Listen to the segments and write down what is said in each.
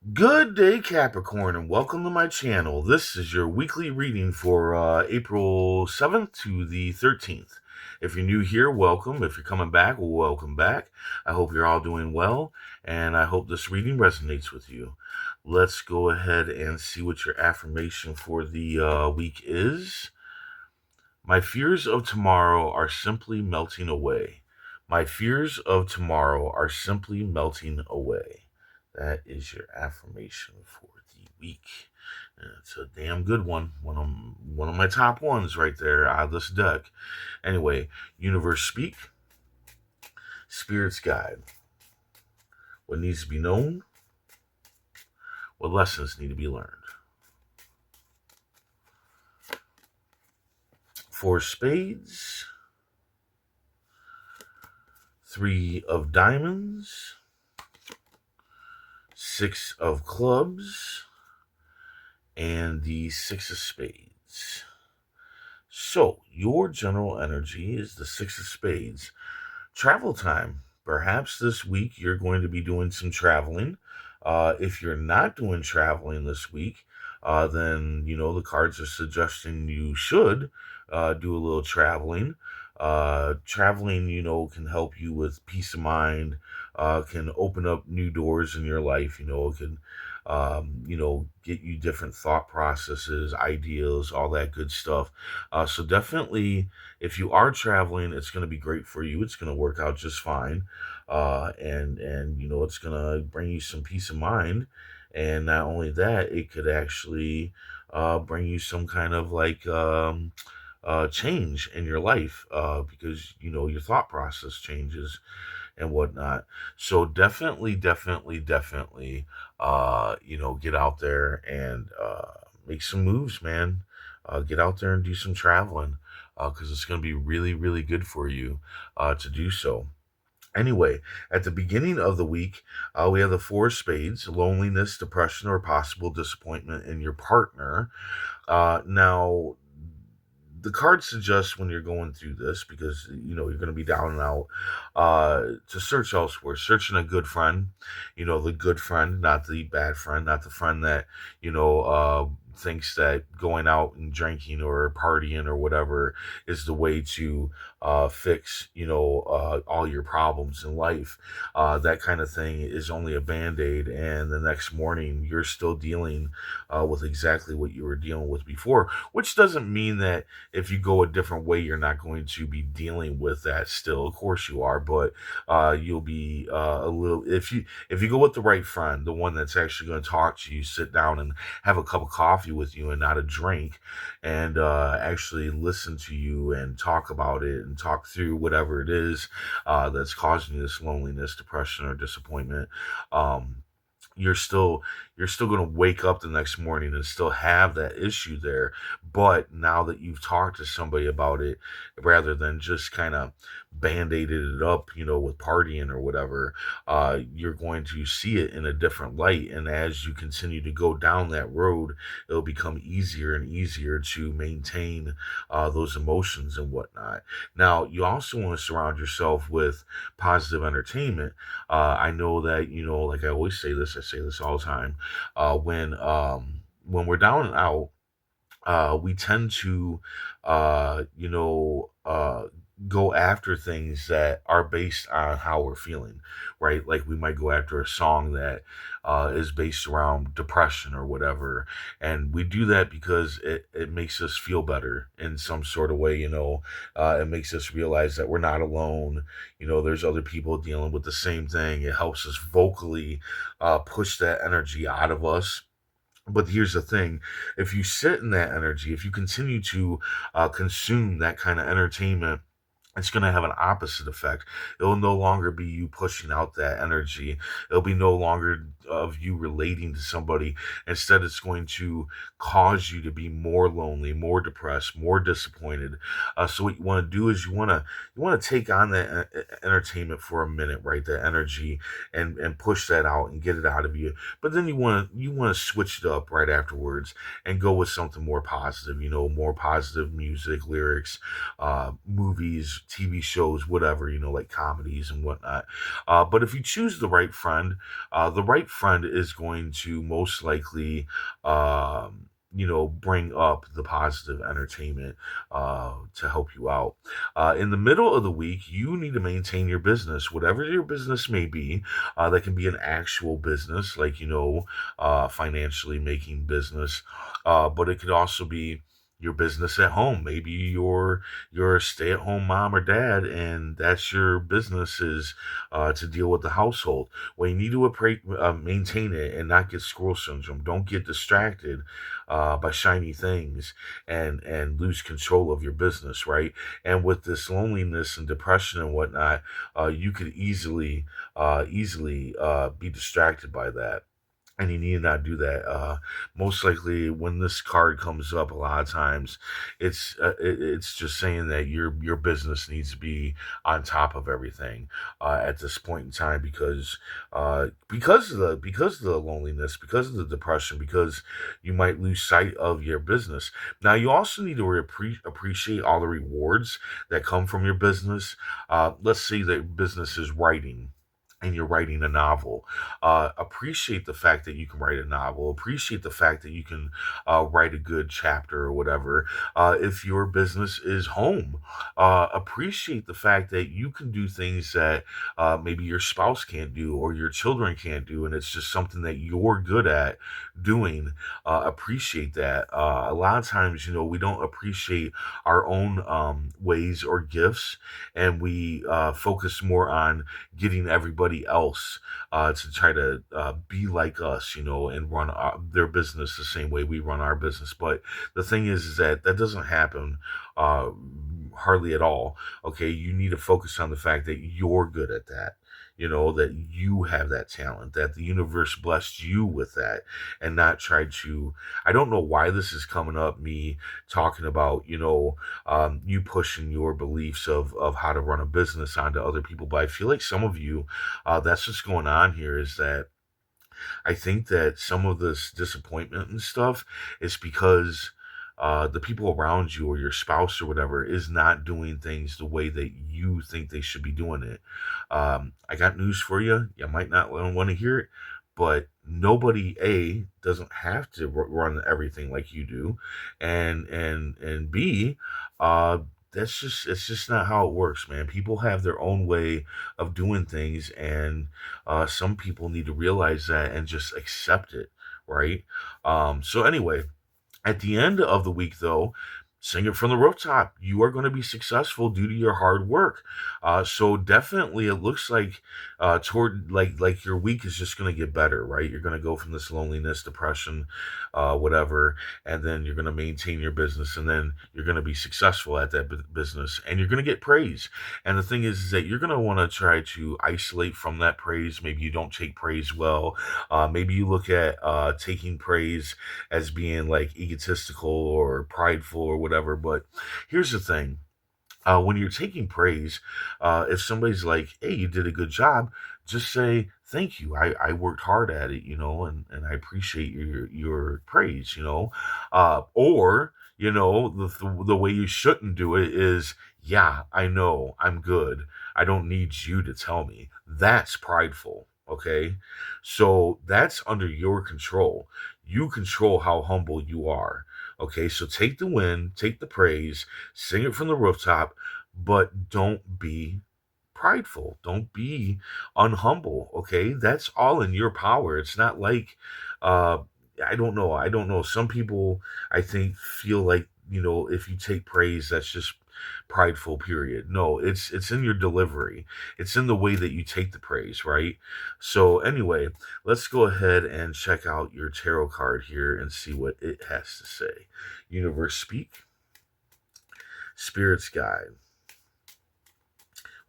Good day, Capricorn, and welcome to my channel. This is your weekly reading for April 7th to the 13th. If you're new here, welcome. If you're coming back, welcome back. I hope you're all doing well, and I hope this reading resonates with you. Let's go ahead and see what your affirmation for the week is. My fears of tomorrow are simply melting away. My fears of tomorrow are simply melting away. That is your affirmation for the week. And it's a damn good one. One of my top ones right there out of this deck. Anyway, universe speak, spirits guide. What needs to be known? What lessons need to be learned? Four spades, three of diamonds, six of clubs, and the six of spades. So, your general energy is the six of spades. Travel time. Perhaps this week you're going to be doing some traveling. If you're not doing traveling this week, then, the cards are suggesting you should do a little traveling. Traveling, can help you with peace of mind, can open up new doors in your life, it can get you different thought processes, ideas, all that good stuff. So definitely, if you are traveling, it's going to be great for you. It's going to work out just fine, and it's going to bring you some peace of mind. And not only that, it could actually bring you some kind of change in your life because your thought process changes and whatnot. So definitely, get out there and make some moves, man. Get out there and do some traveling because it's going to be really, really good for you to do so. Anyway, at the beginning of the week, we have the four of spades, loneliness, depression, or possible disappointment in your partner. Now, the card suggests when you're going through this, because you're going to be down and out, to search elsewhere, searching a good friend, the good friend, not the bad friend, not the friend that thinks that going out and drinking or partying or whatever is the way to fix all your problems in life. That kind of thing is only a band-aid, and the next morning you're still dealing with exactly what you were dealing with before, which doesn't mean that if you go a different way, you're not going to be dealing with that still. Of course you are, but you'll be a little, if you go with the right friend, the one that's actually going to talk to you, sit down and have a cup of coffee with you and not a drink, and actually listen to you and talk about it and talk through whatever it is that's causing you this loneliness, depression, or disappointment. You're still going to wake up the next morning and still have that issue there, but now that you've talked to somebody about it, rather than just kind of band-aided it up, with partying or whatever, you're going to see it in a different light. And as you continue to go down that road, it'll become easier and easier to maintain those emotions and whatnot. Now, you also want to surround yourself with positive entertainment. I know that, like I always say this, I say this all the time. When we're down and out, we tend to, go after things that are based on how we're feeling, right? Like we might go after a song that is based around depression or whatever. And we do that because it makes us feel better in some sort of way, it makes us realize that we're not alone. There's other people dealing with the same thing. It helps us vocally push that energy out of us. But here's the thing, if you sit in that energy, if you continue to consume that kind of entertainment, it's going to have an opposite effect. It'll no longer be you pushing out that energy. It'll be no longer of you relating to somebody. Instead, it's going to cause you to be more lonely, more depressed, more disappointed. So what you want to do is you want to take on that entertainment for a minute, right? That energy, and push that out and get it out of you. But then you want to switch it up right afterwards and go with something more positive. More positive music, lyrics, movies, TV shows, whatever, like comedies and whatnot. But if you choose the right friend friend is going to most likely, bring up the positive entertainment to help you out. In the middle of the week, you need to maintain your business, whatever your business may be. That can be an actual business, like, financially making business, but it could also be your business at home. Maybe you're a stay-at-home mom or dad, and that's your business is to deal with the household. Well, you need to maintain it and not get squirrel syndrome. Don't get distracted by shiny things and lose control of your business, right? And with this loneliness and depression and whatnot, you could easily be distracted by that, and you need to not do that. Most likely, when this card comes up, a lot of times, it's just saying that your business needs to be on top of everything at this point in time, because of the loneliness, because of the depression, because you might lose sight of your business. Now, you also need to appreciate all the rewards that come from your business. Let's say that business is writing, and you're writing a novel. Appreciate the fact that you can write a novel. Appreciate the fact that you can write a good chapter or whatever. If your business is home, appreciate the fact that you can do things that maybe your spouse can't do or your children can't do, and it's just something that you're good at doing. Appreciate that. A lot of times, we don't appreciate our own ways or gifts, and we focus more on getting everybody else to try to be like us, and run their business the same way we run our business. But the thing is that that doesn't happen uh, hardly at all. Okay, you need to focus on the fact that you're good at that. That you have that talent, that the universe blessed you with that, and not try to. I don't know why this is coming up, me talking about, you pushing your beliefs of how to run a business onto other people. But I feel like some of you, that's what's going on here, is that I think that some of this disappointment and stuff is because the people around you or your spouse or whatever is not doing things the way that you think they should be doing it. I got news for you. You might not want to hear it, but nobody doesn't have to run everything like you do, and B, uh, it's just not how it works, man. People have their own way of doing things, and some people need to realize that and just accept it, right? So anyway, at the end of the week, though, sing it from the rooftop. You are going to be successful due to your hard work. So definitely, it looks like toward like your week is just going to get better, right? You're going to go from this loneliness, depression, whatever, and then you're going to maintain your business, and then you're going to be successful at that business, and you're going to get praise. And the thing is that you're going to want to try to isolate from that praise. Maybe you don't take praise well. Maybe you look at taking praise as being like egotistical or prideful or whatever. But here's the thing. When you're taking praise, if somebody's like, "Hey, you did a good job," just say, "Thank you. I worked hard at it, and I appreciate your praise, or, the way you shouldn't do it is, "Yeah, I know. I'm good. I don't need you to tell me." That's prideful. Okay. So that's under your control. You control how humble you are. Okay. So take the win, take the praise, sing it from the rooftop, but don't be prideful. Don't be unhumble. Okay. That's all in your power. It's not like, uh, I don't know. I don't know. Some people, I think, feel like, if you take praise, that's just prideful, period. No, it's in your delivery. It's in the way that you take the praise, right? So anyway, let's go ahead and check out your tarot card here and see what it has to say. Universe speak, spirits guide.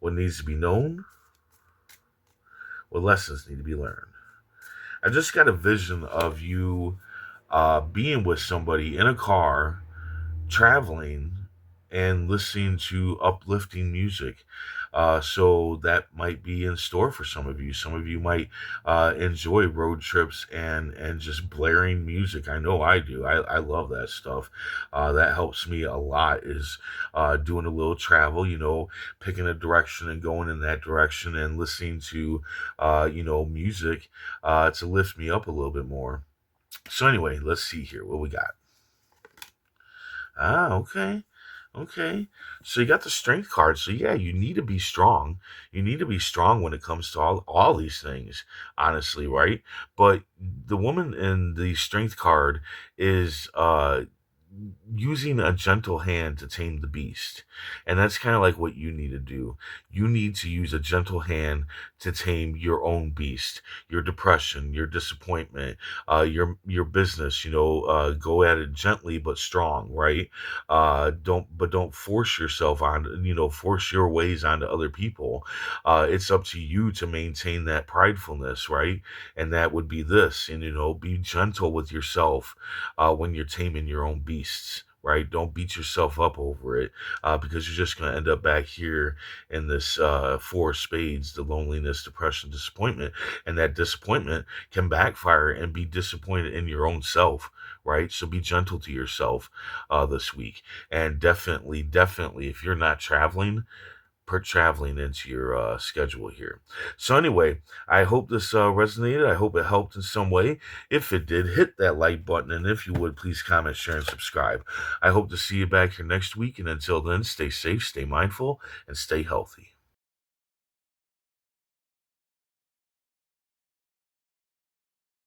What needs to be known? What lessons need to be learned? I just got a vision of you being with somebody in a car, traveling, and listening to uplifting music. So that might be in store for some of you. Some of you might enjoy road trips and just blaring music. I know I do. I love that stuff. That helps me a lot. Is doing a little travel. Picking a direction and going in that direction and listening to music to lift me up a little bit more. So anyway, let's see here what we got. Okay. Okay. So you got the strength card. So yeah, you need to be strong. You need to be strong when it comes to all these things, honestly, right? But the woman in the strength card is using a gentle hand to tame the beast. And that's kind of like what you need to do. You need to use a gentle hand to tame your own beast, your depression, your disappointment, your business. Go at it gently but strong, right? Don't force yourself on, force your ways onto other people. It's up to you to maintain that pridefulness, right? And that would be this, and be gentle with yourself when you're taming your own beasts, right? Don't beat yourself up over it because you're just going to end up back here in this four of spades, the loneliness, depression, disappointment. And that disappointment can backfire and be disappointed in your own self, right? So be gentle to yourself this week. And definitely, definitely, if you're not traveling, put traveling into your schedule here. So anyway, I hope this resonated. I hope it helped in some way. If it did, hit that like button, and if you would, please comment, share, and subscribe. I hope to see you back here next week, and until then, stay safe, stay mindful, and stay healthy.